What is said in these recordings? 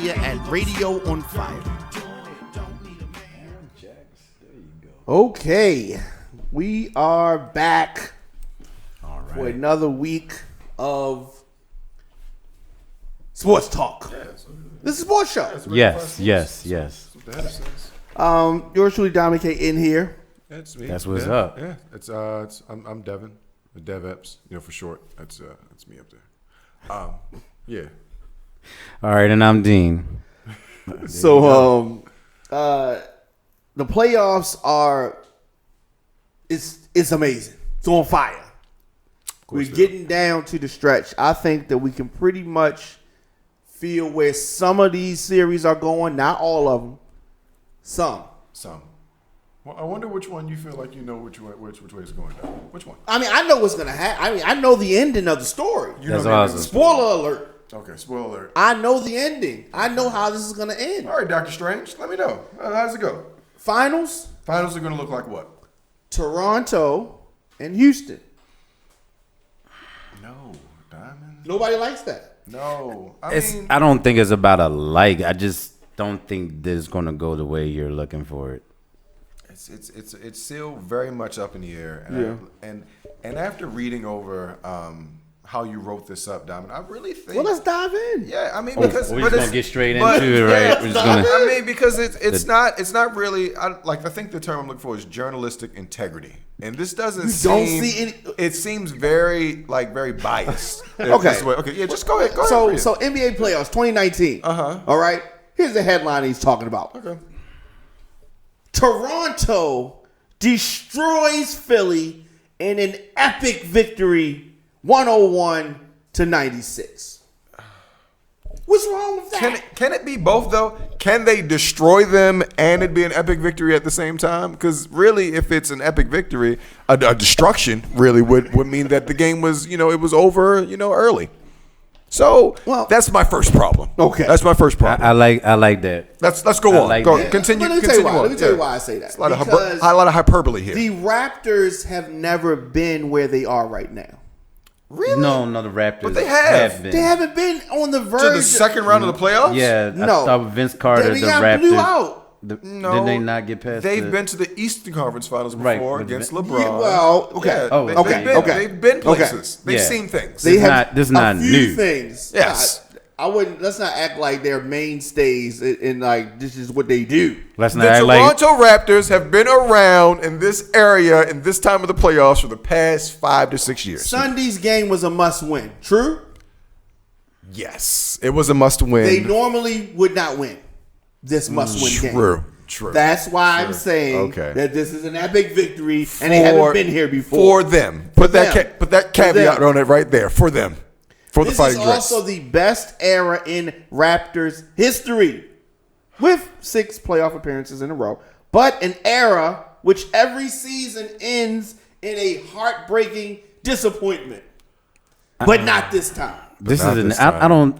media at Radio on Fire. Okay, we are back for another week of sports talk. This is a sports show. Yes. Yours truly, Dominic K. in here. That's me. That's what's up. Yeah, I'm Devin, Dev Epps, for short. That's me up there. Yeah. All right, and I'm Dean. So, the playoffs are it's amazing. It's on fire. We're getting down to the stretch. I think that we can pretty much feel where some of these series are going. Not all of them. Some. Well, I wonder which one you feel like you know which way it's going down. Which one? I mean, I know what's going to happen. I mean, I know the ending of the story. That's awesome. Spoiler alert. Okay, spoiler alert. I know the ending. I know how this is going to end. All right, Doctor Strange, let me know. How does it go? Finals Finals are going to look like what? Toronto and Houston. No, Diamond. Nobody likes that. No, I don't think it's about a like. I just don't think this is going to go the way you're looking for it. It's still very much up in the air. And after reading over how you wrote this up, Diamond, I really think. Well, let's dive in. Yeah, I mean, We're because just gonna get straight into it, right? We're just gonna. I mean, because it's not really. I think the term I'm looking for is journalistic integrity, and this doesn't seem. It seems very biased. Okay, yeah, just go ahead. So NBA playoffs 2019. All right. Here's the headline he's talking about. Okay. Toronto destroys Philly in an epic victory, 101-96. What's wrong with that? Can it be both though? Can they destroy them and it be an epic victory at the same time? Because really, if it's an epic victory, a destruction really would mean that the game was it was over early. So that's my first problem. Okay, that's my first problem. I like that. Let's go on. Continue. Let me tell you why I say that. A lot of hyperbole here. The Raptors have never been where they are right now. Really? No, the Raptors. But they have been. They haven't been on the verge to the second round of the playoffs. Yeah, no. I thought with Vince Carter, They the got Raptors. blew out. Did they not get past? They've been to the Eastern Conference Finals before against LeBron. Yeah, well, okay. Yeah, they've been places. They've seen things. They have this is not a few new. Things. Yes. I wouldn't. Let's not act like they're mainstays and like this is what they do. Let's not The act like Toronto Raptors have been around in this area in this time of the playoffs for the past 5 to 6 years. Sunday's game was a must-win. True. Yes, it was a must-win. They normally would not win this must-win game. True. That's why I'm saying that this is an epic victory, and they haven't been here For before. them, put that caveat on it right there. For them, for the Fighting Dress. This is also the best era in Raptors history, with 6 playoff appearances in a row. But an era which every season ends in a heartbreaking disappointment, but not this time. I don't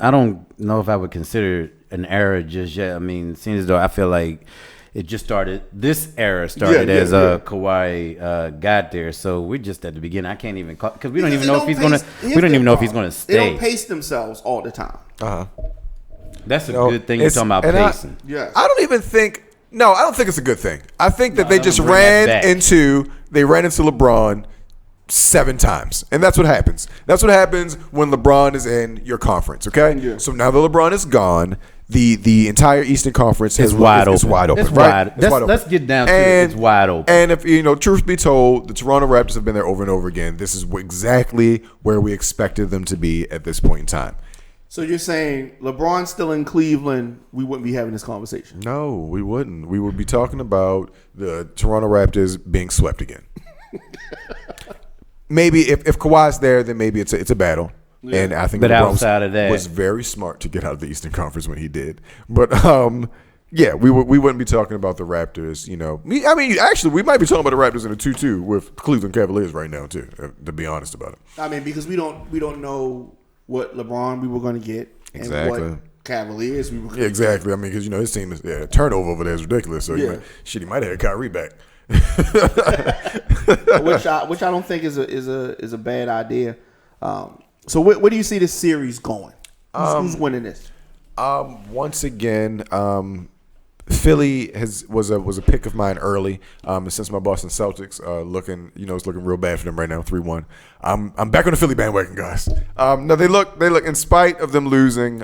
know if I would consider it an era just yet. I mean, it seems as though I feel like it just started. This era started as Kawhi got there, so we're just at the beginning. I can't even because we don't even know if he's gonna. We don't even know if he's gonna stay. They don't pace themselves all the time. That's a good thing. You're talking about pacing. I don't even think. No, I don't think it's a good thing. I think that they just ran into LeBron 7 times. And that's what happens. That's what happens when LeBron is in your conference, okay? Yeah. So now that LeBron is gone, the entire Eastern Conference is wide open. It's wide open, right? Let's get down to it. It's wide open. And if, truth be told, the Toronto Raptors have been there over and over again. This is exactly where we expected them to be at this point in time. So you're saying LeBron's still in Cleveland, we wouldn't be having this conversation? No, we wouldn't. We would be talking about the Toronto Raptors being swept again. Maybe if Kawhi's there, then maybe it's a battle. Yeah. And I think LeBron was very smart to get out of the Eastern Conference when he did. But we wouldn't be talking about the Raptors. Actually, we might be talking about the Raptors in a 2-2 with Cleveland Cavaliers right now too. To be honest about it. I mean, because we don't know what LeBron we were going to get and what Cavaliers we were going to get. Exactly. I mean, because his team is turnover over there is ridiculous. So he might have had Kyrie back. which I don't think is a bad idea. So where do you see this series going? Who's winning this? Once again, Philly was a pick of mine early. And since my Boston Celtics it's looking real bad for them right now, 3-1. I'm back on the Philly bandwagon, guys. No, they look in spite of them losing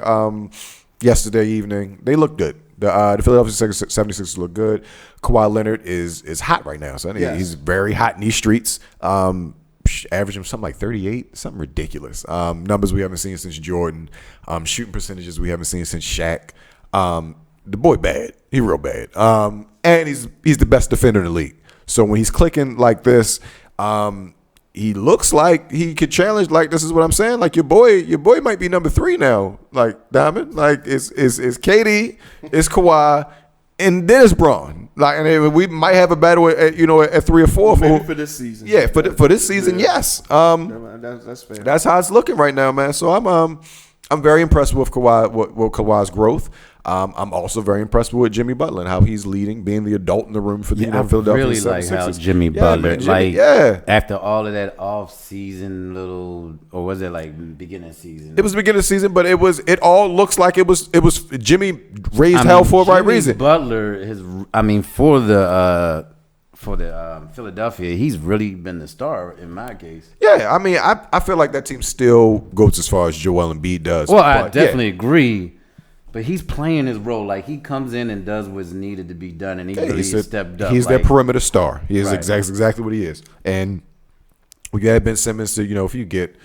yesterday evening, they look good. The Philadelphia 76ers look good. Kawhi Leonard is hot right now, so he's very hot in these streets. Averaging something like 38, something ridiculous. Numbers we haven't seen since Jordan. Shooting percentages we haven't seen since Shaq. The boy bad. He real bad. And he's the best defender in the league. So when he's clicking like this, he looks like he could challenge. Like, this is what I'm saying. Like, your boy might be number 3 now. Like, Diamond. Like, it's KD, it's Kawhi, and then it's Braun. Like, and we might have a battle at 3 or 4 for this season. Yeah, for this season, yes. That's fair. That's how it's looking right now, man. So I'm very impressed with Kawhi's growth. I'm also very impressed with Jimmy Butler and how he's leading, being the adult in the room for the Philadelphia 76ers. I really like how Jimmy Butler, after all of that off-season or was it like beginning of season? It was the beginning of the season, but it all looks like it was Jimmy raised hell for a right reason. Butler for the Philadelphia, he's really been the star in my case. Yeah, I mean, I feel like that team still goes as far as Joel Embiid does. Well, I definitely agree. But he's playing his role. Like, he comes in and does what's needed to be done, and he really stepped up. He's their perimeter star. He is exactly what he is. And we got Ben Simmons to, if you get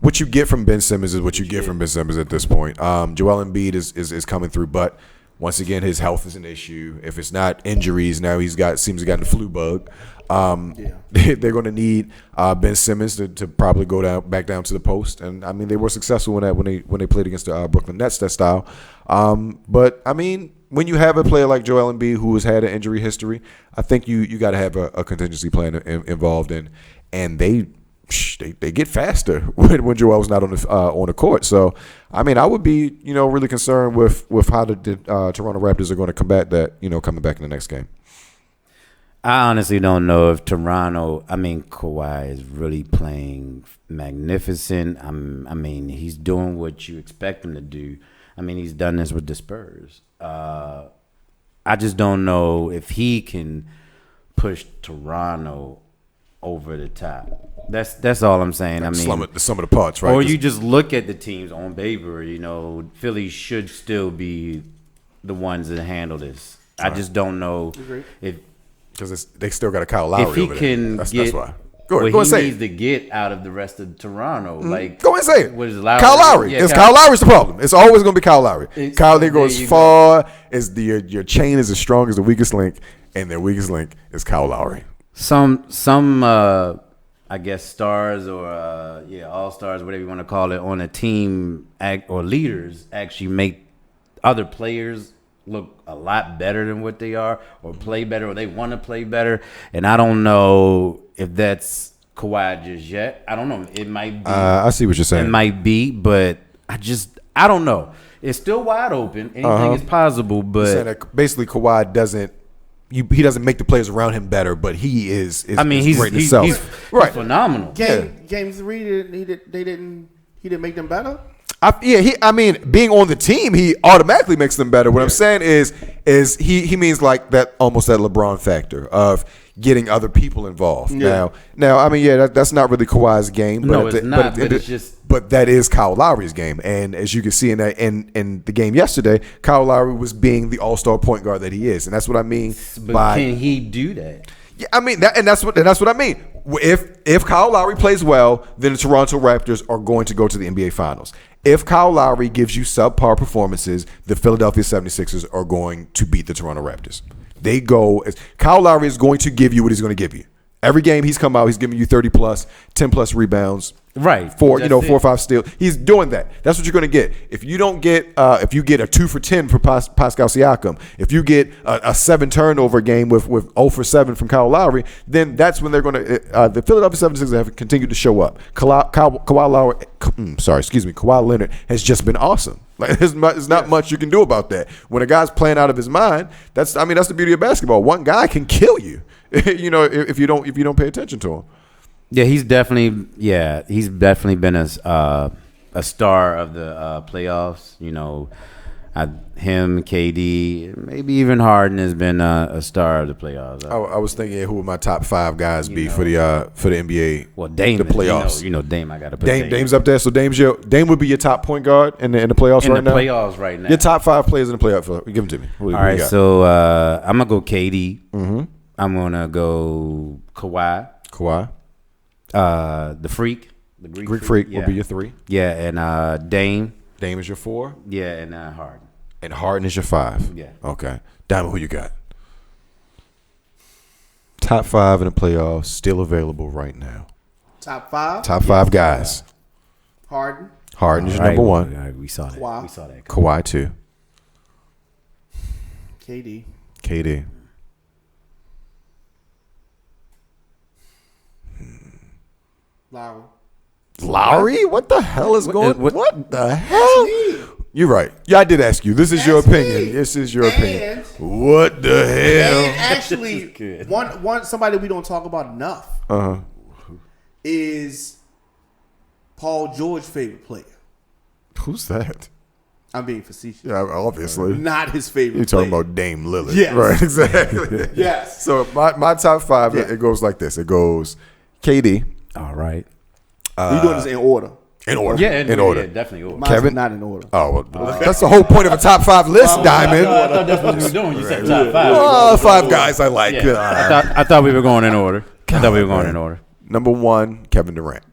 what you get from Ben Simmons is what you get from Ben Simmons at this point. Joel Embiid is coming through, but once again, his health is an issue. If it's not injuries, now seems to have gotten the flu bug. They're going to need Ben Simmons to probably go back down to the post, and I mean they were successful in that when they played against the Brooklyn Nets that style. But I mean, when you have a player like Joel Embiid who has had an injury history, I think you got to have a contingency plan involved in, and they get faster when Joel's not on the court. So I mean, I would be really concerned with how the Toronto Raptors are going to combat that coming back in the next game. I honestly don't know if Kawhi is really playing magnificent. I mean, he's doing what you expect him to do. I mean, he's done this with the Spurs. I just don't know if he can push Toronto over the top. That's all I'm saying. I mean, the sum of the parts, right? Or you just look at the teams on paper. Philly should still be the ones that handle this. I just don't know if. Because they still got a Kyle Lowry. If he over can there. That's why. Go needs to get out of the rest of Toronto. Like, go and say it. Kyle Lowry. Yeah, Kyle Lowry's the problem. It's always going to be Kyle Lowry. Kyle, they go as far as your chain is as strong as the weakest link, and their weakest link is Kyle Lowry. Some I guess stars or all stars, whatever you want to call it, on a team or leaders actually make other players look a lot better than what they are, or play better, or they want to play better. And I don't know if that's Kawhi just yet. I don't know. It might be. I see what you're saying. It might be, but I don't know. It's still wide open. Anything is possible, but basically Kawhi doesn't. He doesn't make the players around him better, but he is. He's great himself. He's phenomenal. James Reed, he didn't make them better. Being on the team, he automatically makes them better. What I'm saying is he means like that, almost that LeBron factor of getting other people involved. Yeah. Now, that's not really Kawhi's game. No, it's not. But it's just. But that is Kyle Lowry's game, and as you can see in the game yesterday, Kyle Lowry was being the all-star point guard that he is, and that's what I mean. But can he do that? Yeah, I mean that's what I mean. If Kyle Lowry plays well, then the Toronto Raptors are going to go to the NBA Finals. If Kyle Lowry gives you subpar performances, the Philadelphia 76ers are going to beat the Toronto Raptors. Kyle Lowry is going to give you what he's going to give you. Every game he's come out, he's giving you 30 plus, 10 plus rebounds. Right. 4 or 5 steals. He's doing that. That's what you're going to get. If you don't get, if you get a 2 for 10 for Pascal Siakam, if you get a 7 turnover game with 0 for 7 from Kyle Lowry, then that's when they're going to. The Philadelphia 76ers have continued to show up. Kawhi Leonard has just been awesome. Like there's not much you can do about that. When a guy's playing out of his mind, that's the beauty of basketball. One guy can kill you. If you don't pay attention to him. Yeah, he's definitely been a star of the playoffs. Him, KD, maybe even Harden has been a star of the playoffs. I was thinking who would my top 5 guys be for the NBA. Well, Dame, the playoffs. You know, Dame. I got to put Dame's up there. So Dame would be your top point guard in the playoffs in right the now. playoffs right now. Your top 5 players in the playoffs. Give them to me. Who All right, you got? so I'm gonna go KD. Mm-hmm. I'm gonna go Kawhi. The Freak, the Greek Freak yeah. will be your 3. Yeah, and Dame. Dame is your 4. Yeah, and Harden. And Harden is your 5. Yeah. Okay. Diamond, who you got? Top 5 in the playoffs, still available right now. Top 5. Top 5 guys. Harden. Harden is your All number right, 1. all right, we saw that. Kawhi. We saw that. Kawhi 2. KD. KD. Lowry? What the hell is going? What the hell? You're right. Yeah, I did ask you. This is your opinion. This is your opinion. What the hell? And actually, one somebody we don't talk about enough is Paul George's favorite player. Who's that? I'm being facetious. Yeah, obviously. Not his favorite. You're talking player. about Dame Lillard. Yes. Right, exactly. Yes. So my top 5, it goes like this. It goes KD. All right. We doing this in order. In order. Yeah, in order. Yeah, definitely order. Mine's Kevin? not in order. Oh, well, that's the whole point of a top 5 list, Diamond. I thought that's what we were doing. You said top 5. Oh, 5 guys I like. Yeah. I thought we were going in order. Number 1, Kevin Durant.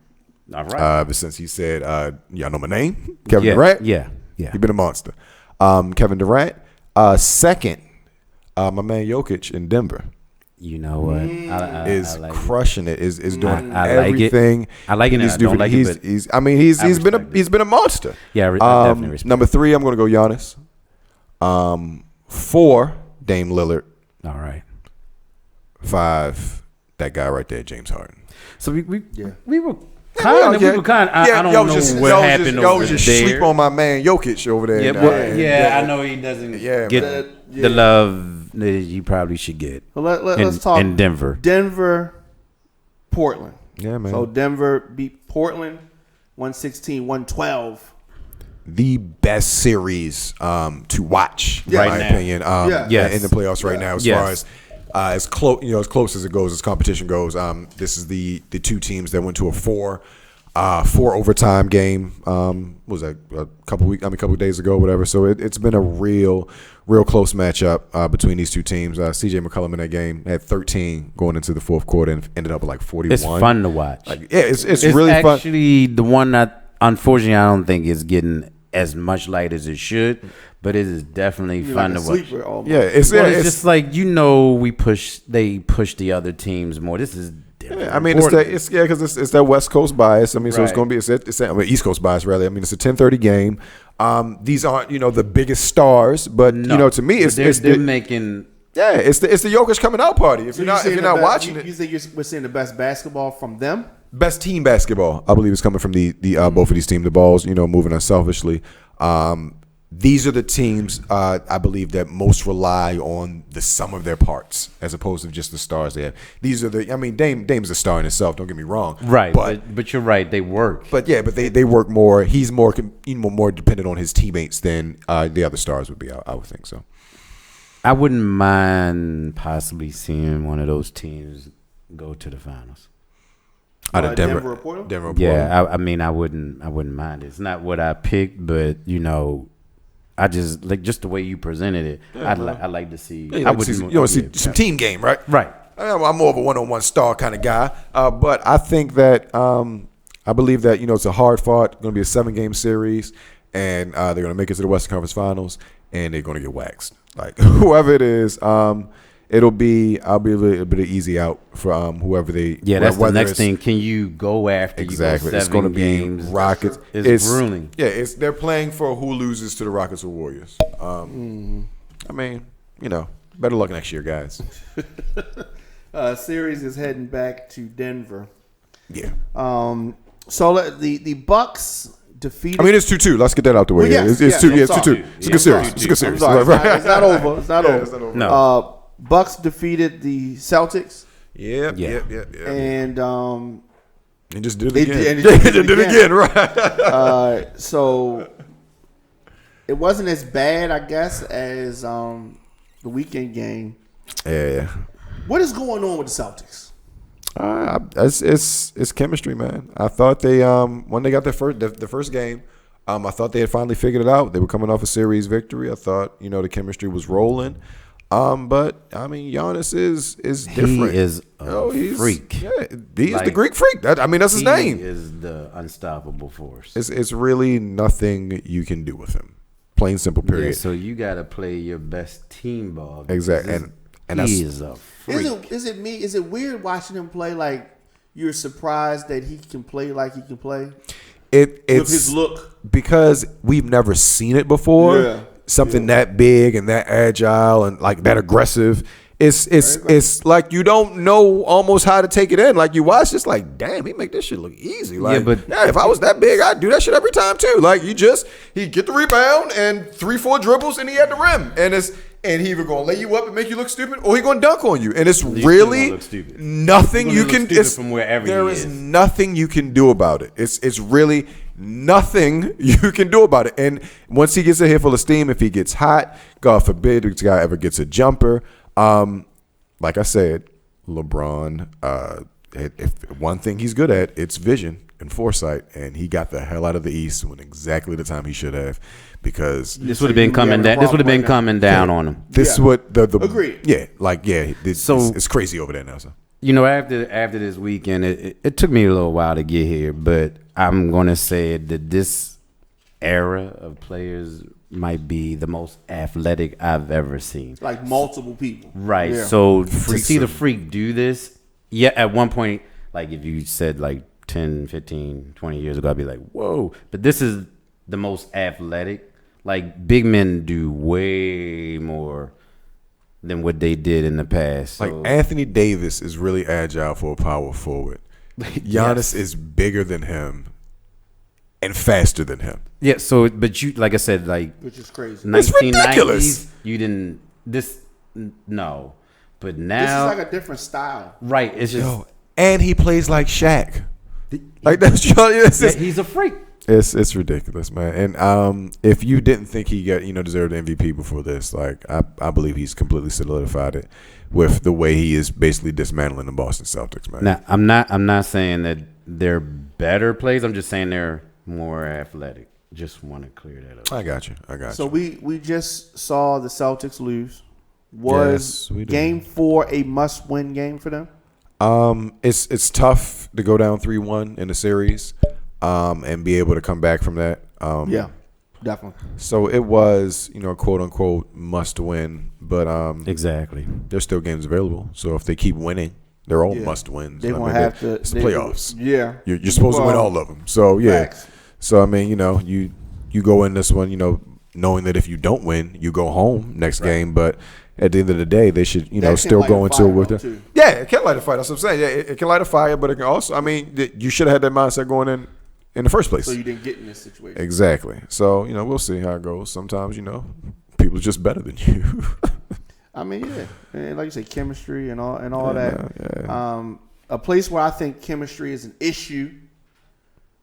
All right. Ever since he said, y'all know my name? Kevin Durant? Yeah. He's been a monster. Kevin Durant. Second, my man Jokic in Denver. You know what? I like crushing it. Is doing I like everything. It. I like it. He's I don't like it. But he's been a monster. Yeah, I definitely respect. Number 3, I'm going to go Giannis. 4, Dame Lillard. All right. 5, that guy right there, James Harden. So we were I don't know what happened y'all over was just there. sleep on my man Jokic over there. I know he doesn't get the love that he probably should get. Well, let's talk in Denver. Portland. Yeah, man. So Denver beat Portland 116-112. The best series to watch, in my opinion. In the playoffs right now, as far as as close as it goes, as competition goes. This is the 2 teams that went to a 4 overtime game. What was that, a couple of days ago, whatever. So it's been a real close matchup between these 2 teams. CJ McCollum in that game had 13 going into the 4th quarter and ended up with like 41. It's fun to watch. It's really fun. Actually, the one that unfortunately I don't think is getting as much light as it should, but it is definitely fun to watch. It's just like they push the other teams more. This is different. I mean, because it's that West Coast bias. I mean, so it's going to be East Coast bias rather. I mean, it's a 10:30 game. These aren't the biggest stars, but to me, they're making. Yeah, it's the Jokic coming out party. If you're not watching it, you think we're seeing the best basketball from them? Best team basketball, I believe, is coming from the both of these teams. The balls, moving unselfishly. These are the teams I believe that most rely on the sum of their parts as opposed to just the stars they have. These are Dame's a star in itself. Don't get me wrong. Right, but you're right. They work. But they work more. He's more dependent on his teammates than the other stars would be. I would think so. I wouldn't mind possibly seeing one of those teams go to the finals. Out of Denver or Portland? Yeah, I mean, I wouldn't mind it. It's not what I picked, but I just like just the way you presented it. I'd like to see. See some team game, right? Right. I'm more of a one-on-one star kind of guy, but I think that I believe that it's a hard fought, going to be a 7-game series, and they're going to make it to the Western Conference Finals, and they're going to get waxed. Like whoever it is, I'll be a bit of easy out for whoever they. Yeah, that's the next thing. Can you go after? Exactly. You go it's going to be games. Rockets. It's grueling. Yeah, they're playing for who loses to the Rockets or Warriors. I mean, better luck next year, guys. Series is heading back to Denver. Yeah. So the Bucks defeated. I mean, it's 2-2. Let's get that out the way. Well, it's 2-2. It's 2-2. It's a good series. It's a good series. I'm sorry, it's not over. It's not over. No. Bucks defeated the Celtics. Yep. And just did it again. They did it again, right? So it wasn't as bad, I guess, as the weekend game. Yeah. What is going on with the Celtics? It's chemistry, man. I thought they when they got their first game, I thought they had finally figured it out. They were coming off a series victory. I thought the chemistry was rolling. But I mean, Giannis is different. He is a freak. Yeah, he is the Greek freak. That's his name. He is the unstoppable force. It's really nothing you can do with him. Plain simple. Period. Yeah, so you got to play your best team ball. Exactly. And he is a freak. Is it weird watching him play? Like you're surprised that he can play like he can play. It's with his look, because we've never seen it before. Yeah. Something that big and that agile and like that aggressive. It's like you don't know almost how to take it in. Like you watch, it's like, damn, he make this shit look easy. Like, yeah, if I was that big, I'd do that shit every time too. Like he'd get the rebound and 3-4 dribbles and he had the rim. And he either gonna lay you up and make you look stupid, or he gonna dunk on you. And it's really nothing you can. From wherever there is nothing you can do about it. It's really nothing you can do about it. And once he gets a handful of steam, if he gets hot, God forbid this guy ever gets a jumper. Like I said, LeBron. If one thing he's good at, it's vision and foresight, and he got the hell out of the East when exactly the time he should have, because this would have been coming down. This would have been coming down on him. This what the agreed. Yeah, like it's crazy over there now. So after this weekend, it took me a little while to get here, but I'm gonna say that this era of players might be the most athletic I've ever seen. Like multiple people, right? Yeah. So to see the freak do this. Yeah, at one point, like if you said like 10, 15, 20 years ago, I'd be like, whoa. But this is the most athletic. Like big men do way more than what they did in the past. Like Anthony Davis is really agile for a power forward. Giannis is bigger than him and faster than him. Yeah, so but you, like I said, like which is crazy. It's ridiculous. You didn't no. But now this is like a different style. Right. It's just and he plays like Shaq. Like he's a freak. It's ridiculous, man. And if you didn't think he deserved the MVP before this, like I believe he's completely solidified it with the way he is basically dismantling the Boston Celtics, man. Now I'm not saying that they're better players. I'm just saying they're more athletic. Just want to clear that up. I got you. So we just saw the Celtics lose. Was Game 4 a must-win game for them? It's tough to go down 3-1 in the series, and be able to come back from that. Yeah, definitely. So it was, quote unquote must win, but exactly. There's still games available. So if they keep winning, they're all must wins. They won't have to. It's the playoffs. Yeah, you're supposed to win all of them. So yeah. Facts. So I mean, you go in this one, knowing that if you don't win, you go home next game, but. At the end of the day, they should, still go into it with it. Yeah, it can light a fire. That's what I'm saying. Yeah, it can light a fire, but it can also, you should have had that mindset going in the first place. So you didn't get in this situation. Exactly. So, we'll see how it goes. Sometimes, people are just better than you. Yeah. And like you say, chemistry and all that. Yeah. A place where I think chemistry is an issue.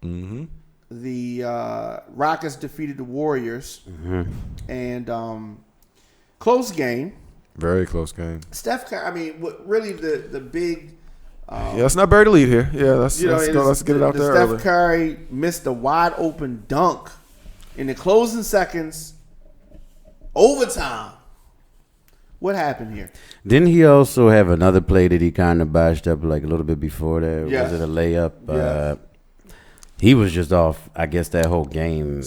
Mm-hmm. The Rockets defeated the Warriors. Mm-hmm. And close game. Very close game. Steph Curry, really the big. Let's not bury the lead here. Yeah, let's get it out there early. Steph Curry missed a wide open dunk in the closing seconds, overtime. What happened here? Didn't he also have another play that he kind of botched up like a little bit before that? Yes. Was it a layup? Yes. He was just off, I guess, that whole game.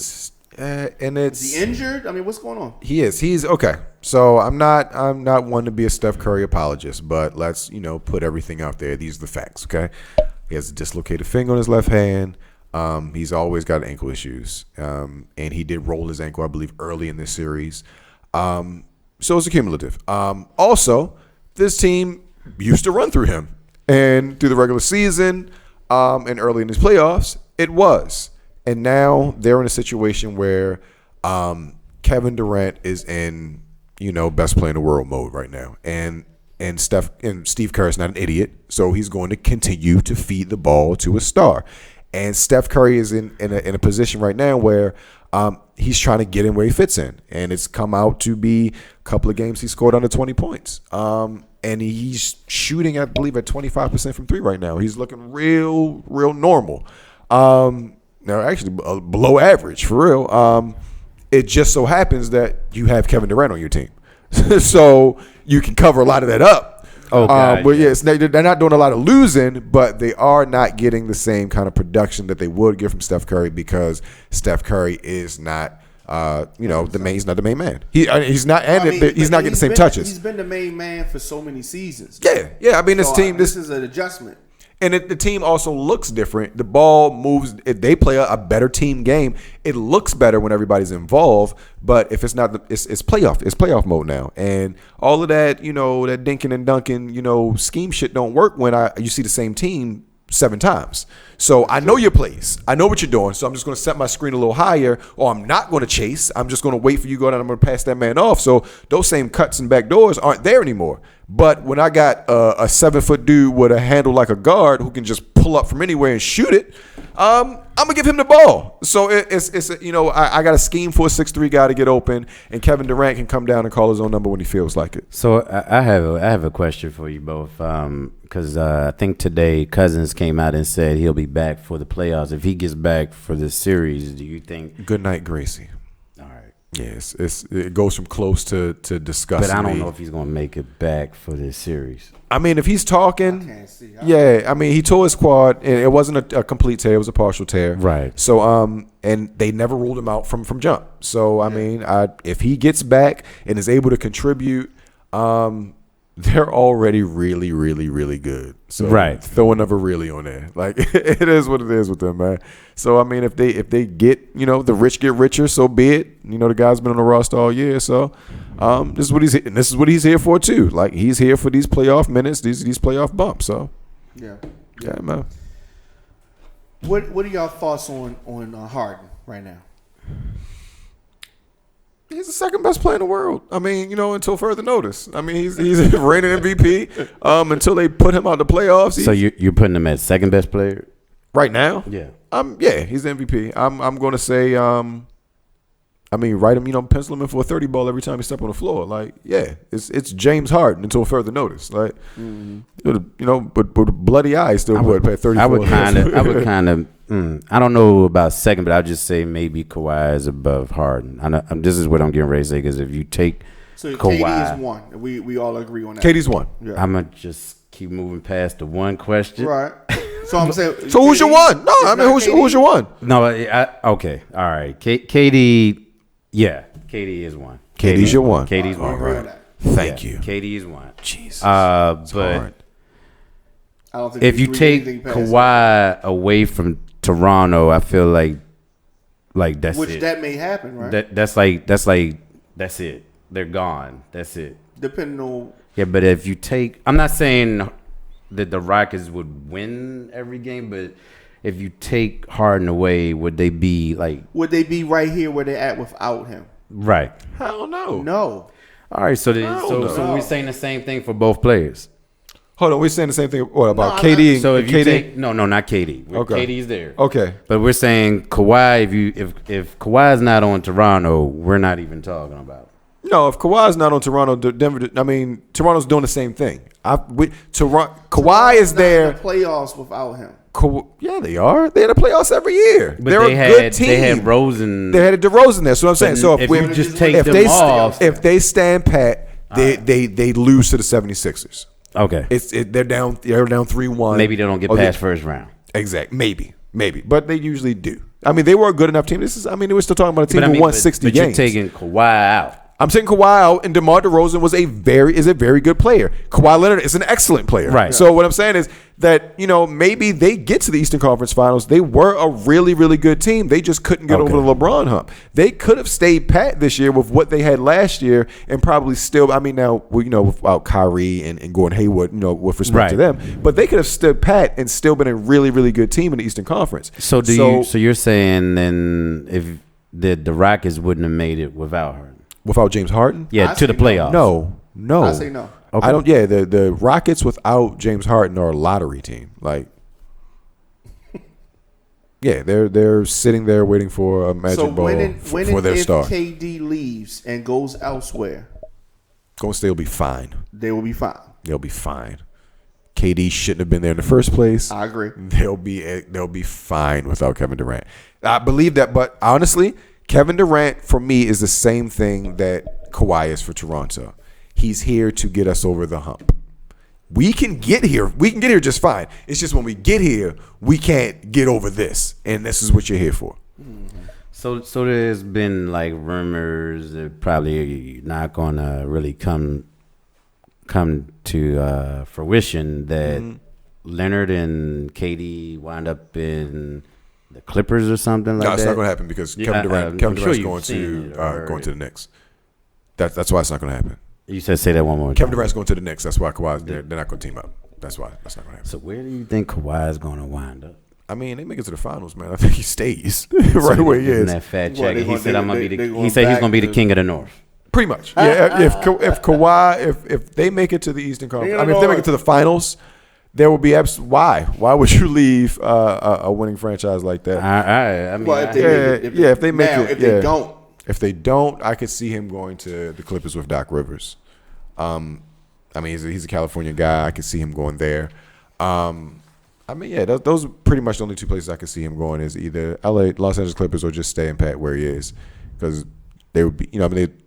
And it's is he injured? What's going on? He is. He's okay. So I'm not one to be a Steph Curry apologist, but let's put everything out there. These are the facts. Okay, he has a dislocated finger on his left hand. He's always got ankle issues, and he did roll his ankle, I believe, early in this series. So it's accumulative. Also, this team used to run through him, and through the regular season, and early in his playoffs, it was. And now they're in a situation where Kevin Durant is in, best player in the world mode right now. And Steve Kerr is not an idiot, so he's going to continue to feed the ball to a star. And Steph Curry is in a position right now where he's trying to get in where he fits in. And it's come out to be a couple of games he scored under 20 points. And he's shooting, I believe, at 25% from three right now. He's looking real normal. Now, actually, below average, for real. It just so happens that you have Kevin Durant on your team. So you can cover a lot of that up. Oh, God, but yes, they're not doing a lot of losing, but they are not getting the same kind of production that they would get from Steph Curry because Steph Curry is not, the main. He's not the main man. He's not, and he's not getting the same touches. He's been the main man for so many seasons. Yeah. I mean, this team. This is an adjustment. And the team also looks different. The ball moves. If they play a better team game, it looks better when everybody's involved. But if it's not, it's playoff. It's playoff mode now. And all of that, that dinking and dunking, scheme shit don't work when you see the same team 7 times. So I know your plays. I know what you're doing. So I'm just going to set my screen a little higher, or I'm not going to chase. I'm just going to wait for you to go down. I'm going to pass that man off. So those same cuts and back doors aren't there anymore. But when I got a 7-foot dude with a handle like a guard who can just pull up from anywhere and shoot it, I'm gonna give him the ball. So it's I got a scheme for a 6'3" guy to get open, and Kevin Durant can come down and call his own number when he feels like it. So I have a question for you both, because I think today Cousins came out and said he'll be back for the playoffs. If he gets back for this series, do you think? Good night, Gracie. All right. Yes, it goes from close to disgusting. But I don't know if he's gonna make it back for this series. I mean, if he's talking, I can't see. he tore his quad, and it wasn't a complete tear; it was a partial tear. Right. So, and they never ruled him out from jump. So, I mean, if he gets back and is able to contribute, they're already really, really, really good. So, right. Throw another really on there. Like it is what it is with them, man. So, I mean, if they get, the rich get richer, so be it. The guy's been on the roster all year, so. This is what he's here for too. Like he's here for these playoff minutes, these playoff bumps. So yeah, man. What are y'all thoughts on Harden right now? He's the second best player in the world. I mean, until further notice. I mean, he's reigning MVP. Until they put him out the playoffs. So you're putting him at second best player right now? Yeah. He's the MVP. I'm going to say. Write him, pencil him in for a 30 ball every time he step on the floor. Like, yeah, it's James Harden until further notice. Like, but with bloody eyes still would pay 30. I would kind of. I don't know about second, but I'll just say maybe Kawhi is above Harden. This is what I'm getting ready to say, because if you take Kawhi, KD is 1. We all agree on that. KD's 1. Yeah. I'm gonna just keep moving past the one question. Right. So I'm saying. So who's your 1? No, I mean who's your 1? No, okay, all right. KD. Yeah, KD is 1. KD's your 1. KD's 1. Right. Thank you. KD is 1. Jesus. But hard. I don't think if you take Kawhi away from Toronto, I feel like that's which it. that may happen, right? That's it. They're gone. That's it. Depending on. Yeah, but if you take, I'm not saying that the Rockets would win every game, but if you take Harden away, would they be right here where they're at without him? Right. Hell no. No. All right, so we're saying the same thing for both players. Hold on, we're saying the same thing. What about KD? So if you KD? take not KD. Okay. KD's there. Okay. But we're saying Kawhi. If Kawhi's not on Toronto, we're not even talking about it. No, if Kawhi's not on Toronto, Toronto's doing the same thing. Kawhi is there. In the playoffs without him. Yeah, they are. They're in the playoffs every year. But they're a good team. They had Rosen. They had DeRozan there. So I'm saying. So if you just take them off, if they stand pat, they lose to the 76ers. Okay. They're down 3-1. Maybe they don't get past first round. Exactly. Maybe. But they usually do. I mean, they were a good enough team. We're still talking about a team who won 60 games. But you're taking Kawhi out. I'm taking Kawhi out, and DeMar DeRozan is a very good player. Kawhi Leonard is an excellent player. Right. So what I'm saying is that, maybe they get to the Eastern Conference Finals. They were a really, really good team. They just couldn't get over the LeBron hump. They could have stayed pat this year with what they had last year and probably still, without Kyrie and Gordon Hayward, with respect to them. But they could have stood pat and still been a really, really good team in the Eastern Conference. So you're saying then if the Rockets wouldn't have made it without her? Without James Harden? Yeah, to the playoffs. No. I say no. Okay. I don't. Yeah, the Rockets without James Harden are a lottery team. Like, Yeah, they're sitting there waiting for a magic ball for their star. If KD leaves and goes elsewhere, Golden State will be fine. they will be fine. They'll be fine. KD shouldn't have been there in the first place. I agree. They'll be fine without Kevin Durant. I believe that, but honestly, Kevin Durant for me is the same thing that Kawhi is for Toronto. He's here to get us over the hump. We can get here. We can get here just fine. It's just when we get here, we can't get over this, and this is what you're here for. So there's been like rumors that probably not gonna really come to fruition that Leonard and KD wind up in the Clippers or something like that. No, it's not going to happen because Kevin Durant's going to the Knicks. That's why it's not going to happen. You said say that one more time. Kevin Durant's going to the Knicks. That's why Kawhi's they're not going to team up. That's why that's not going to happen. So where do you think Kawhi is going to wind up? I mean, they make it to the finals, man. I think he stays right where he is. That fat check. He said I'm gonna be the. He said he's gonna be the king of the North. Pretty much, yeah. If Kawhi, if they make it to the Eastern Conference, I mean, if they make it to the finals, there will be why would you leave a winning franchise like that? I mean, if they make it, if they don't, I could see him going to the Clippers with Doc Rivers. I mean, he's a California guy. I could see him going there. I mean, yeah, those are pretty much the only two places I could see him going is either Los Angeles Clippers, or just staying pat where he is, because they would be,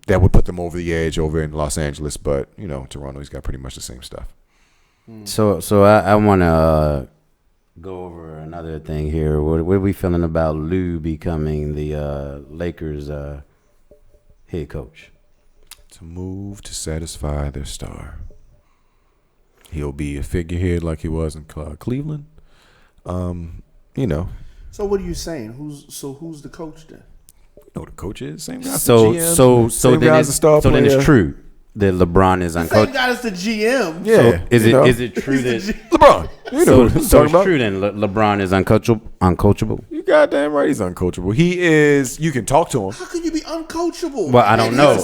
that would put them over the edge over in Los Angeles. But Toronto, he's got pretty much the same stuff. So I want to go over another thing here. What are we feeling about Lou becoming the Lakers head coach? To move to satisfy their star. He'll be a figurehead like he was in Cleveland. So what are you saying? Who's the coach then? You know what the coach is? Same guy. So then it's true that LeBron is uncoachable. Same guy as the GM. Yeah. So is it true that LeBron? So it's true then LeBron is uncoachable? You goddamn right, he's uncoachable. He is. You can talk to him. How can you be uncoachable? Well, I don't know.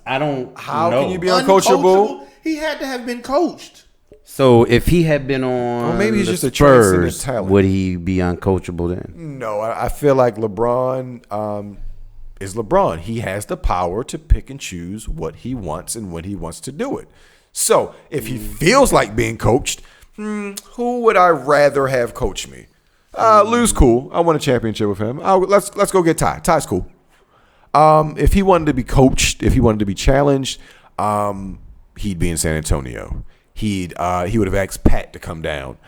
I don't. How know. can you be uncoachable? He had to have been coached. So if he had been on maybe he's the just a Spurs, transcendent talent. would he be uncoachable then? No, I feel like LeBron is LeBron. He has the power to pick and choose what he wants and when he wants to do it. So if he feels like being coached, who would I rather have coach me? Lou's cool. I won a championship with him. Let's go get Ty. Ty's cool. If he wanted to be coached, if he wanted to be challenged, he'd be in San Antonio. He would have asked Pat to come down.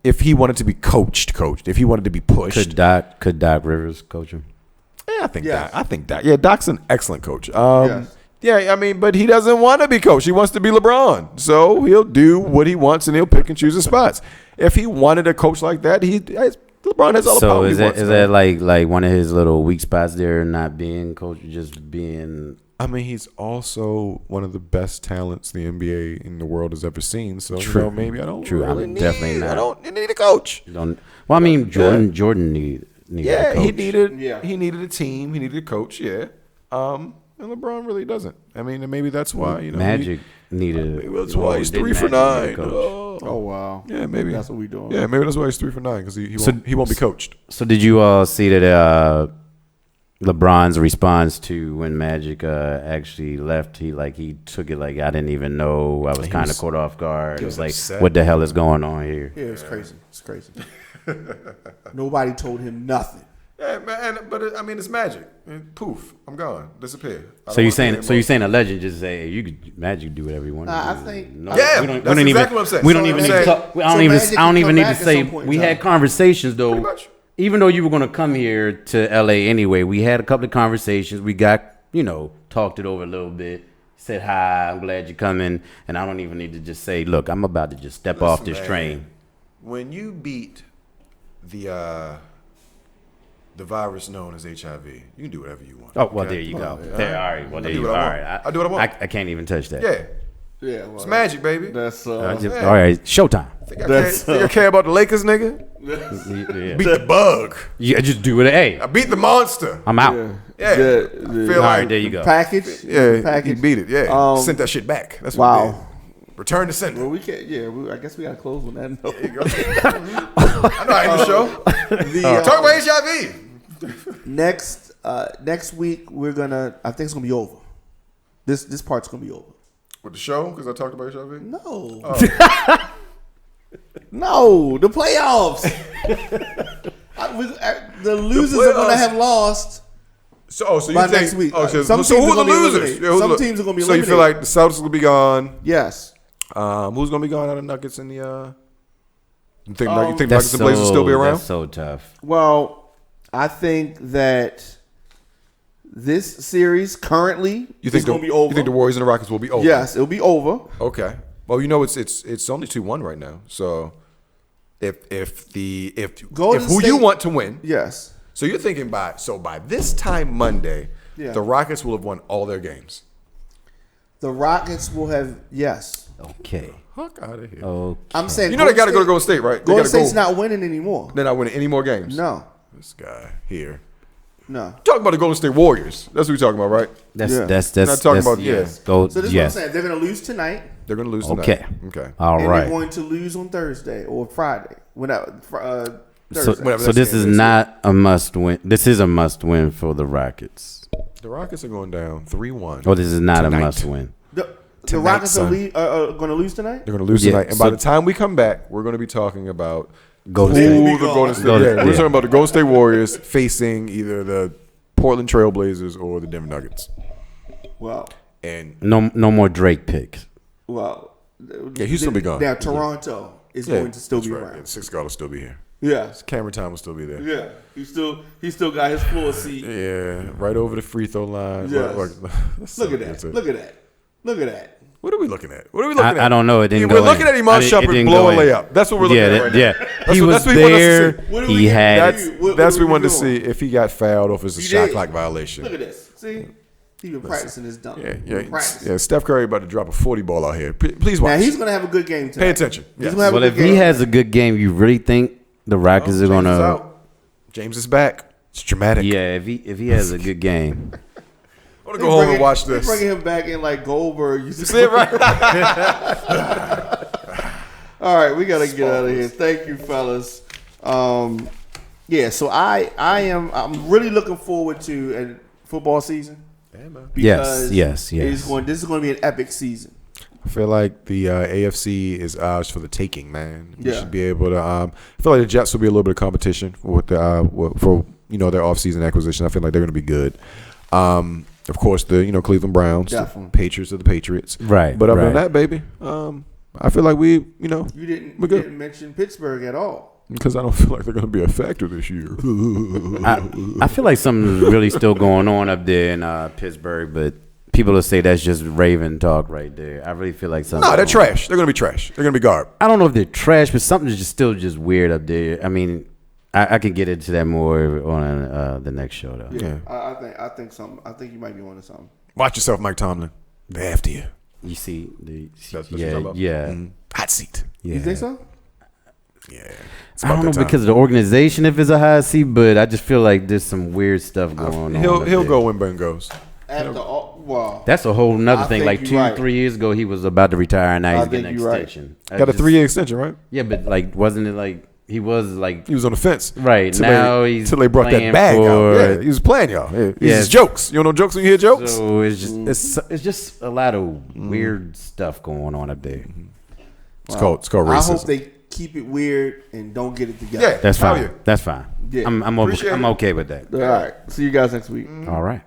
If he wanted to be coached. If he wanted to be pushed, Could Doc Rivers coach him? Yeah, I think Doc. Yeah, Doc's an excellent coach. Yes. Yeah, I mean, but he doesn't want to be coached. He wants to be LeBron, so he'll do what he wants and he'll pick and choose his spots. If he wanted a coach like that, LeBron has all the power. So is that like one of his little weak spots there, not being coach, just being? I mean, he's also one of the best talents the NBA in the world has ever seen. So maybe I don't definitely not. I don't need a coach. Well, I mean, Jordan needed a coach. He needed a team. He needed a coach. Yeah. And LeBron really doesn't. I mean, maybe that's why Magic needed. Maybe that's why he's 3 for 9. Oh wow. Yeah, maybe that's what we doing. Yeah, maybe that's why he's 3 for 9 because he won't be coached. So did you all see that? LeBron's response to when Magic actually left, he took it like I didn't even know. I was kind of caught off guard. It was like, upset. What the hell is going on here? Yeah, it's crazy. It's crazy. Nobody told him nothing. Yeah, man. But it's Magic. And poof, I'm gone, disappear. So you're saying a legend just say you could Magic do whatever you want. I think. No, yeah, that's exactly what I'm saying. We don't even need to talk. I don't even need to say. We had conversations though. Pretty much. Even though you were going to come here to LA anyway, we had a couple of conversations. We got, talked it over a little bit. Said hi, I'm glad you're coming. And I don't even need to just say, look, I'm about to just step off this train. When you beat the virus known as HIV, you can do whatever you want. Oh, well, there you go. All right. Well, there you go. All right. I do what I want. I can't even touch that. Yeah. Yeah, well, it's Magic, baby. That's all right, showtime. Think I care about the Lakers, nigga? Yeah. Beat the bug. Yeah, just do it. Hey, I beat the monster. I'm out. Yeah. All right, there you go. Package. Yeah, package. he beat it. Yeah. Sent that shit back. That's what wow. Return to sender. Well, we can't. Yeah, I guess we got to close on that note. I know I end the show. Talk about HIV. Next week we're gonna. I think it's gonna be over. This part's gonna be over. With the show, because I talked about HIV? No. No, the playoffs. The losers are going to have lost so you by think, next week. So Some who teams are the are gonna be losers? eliminated. Yeah, Some teams are going to be So you eliminated. feel like the Celtics will be gone? Yes. Who's going to be gone out of Nuggets in the you think That's Nuggets and Blazers will still be around? That's so tough. Well, I think that this series currently is going to be over. You think the Warriors and the Rockets will be over? Yes, it'll be over. Okay. Well, it's only 2-1 right now. So if Golden who State- you want to win, Yes. so you're thinking by this time Monday, Yeah. the Rockets will have won all their games. The Rockets will have, yes. Okay. Fuck out of here. Okay. I'm saying You know they got to go to Golden State, right? They Golden gotta go. State's not winning anymore. They're not winning any more games. No. This guy here. No. Talking about the Golden State Warriors. That's what we're talking about, right? That's Yeah. that's Not that's talking that's- about- yeah. Go, So this yes. is what I'm saying. They're going to lose tonight. They're going to lose tonight. Okay. Okay. All And right. they're going to lose on Thursday or Friday. So, Thursday. whatever so that this game is is. not a must win. This is a must win for the Rockets. The Rockets are going down 3-1. Oh, this is not Tonight. a must win. The Tonight, Rockets son. are going to lose tonight? They're going to lose Yeah, tonight. And so- by the time we come back, we're going to be talking about Golden who State. the Golden State. Golden- We're yeah. talking about the Golden State Warriors facing either the Portland Trailblazers or the Denver Nuggets. Well, And No more Drake picks. well. Yeah, Houston will be gone. Now, Toronto is yeah, going to still that's be right. around. Yeah, Six God will still be here. Yeah. Cameron Time will still be there. Yeah. He still got his floor seat. Yeah, right over the free throw line. Yes. Look Look at that. Look at that. Look at that. What are we looking at? What are we looking at? I don't know. It didn't Yeah, go we're looking in. at Iman It Shumpert didn't blow a go in. layup. That's what we're looking at right now. Yeah. That's He what- was that's what he wanted us to there. see. What are we He getting had. at? That's What that's are we we wanted to doing? see if he got fouled or if it's a He shot did. clock violation. Look at this. See? He been practicing his dunk. Yeah. Practicing. Yeah, Steph Curry about to drop a 40 ball out here. Please watch. Now, he's going to have a good game tonight. Pay attention. He's Yes. gonna have a Well, good if he game. has a good game, you really think the Rockets are James is gonna? out. James is back. It's dramatic. Yeah, if he has a good game. I want to go home and watch this. They're bringing him back in like Goldberg. You See it right? All right, we gotta get out of here. Thank you, fellas. Yeah, so I'm really looking forward to a football season. Yes. This is going to be an epic season. I feel like the AFC is ours for the taking, man. We Yeah. should be able to. I feel like the Jets will be a little bit of competition with the for their offseason acquisition. I feel like they're going to be good. Of course, the Cleveland Browns, Definitely. the Patriots are the Patriots, Right, But other than right. that, baby, I feel like we, You didn't, we're good. mention Pittsburgh at all. because I don't feel like they're going to be a factor this year. I feel like something's really still going on up there in Pittsburgh, but people will say that's just Raven talk right there. I really feel like something. No, they're trash. They're going to be trash. They're going to be garb. I don't know if they're trash, but something's just still just weird up there. I mean, I can get into that more on the next show though. Yeah, I think something. I think you might be onto something. Watch yourself, Mike Tomlin. They're after you. You see, That's what you're yeah, talking about? yeah, Hot seat. yeah. You think so? Yeah. It's I don't about know that time. because of the organization if it's a high seat, but I just feel like there's some weird stuff going on. He'll up he'll there. go when Ben goes. After all, well, That's a whole nother I thing. think Like you're right. 2-3 years ago, he was about to retire, and now I he's getting an think you're right. extension. Got a 3-year extension, right? Yeah, but like, wasn't it like he was like He was on the fence. right Till now? they, He's till they brought that playing bag out. for- Yeah, he was playing y'all. Yeah. He's Yes. just jokes. You don't know jokes when you hear jokes? So it's just it's just a lot of weird stuff going on up there. It's called racism. I hope they keep it weird and don't get it together. Yeah. That's Hell fine. yeah. That's fine. Yeah. I'm Appreciate I'm it. okay with that. All right. See you guys next week. All right.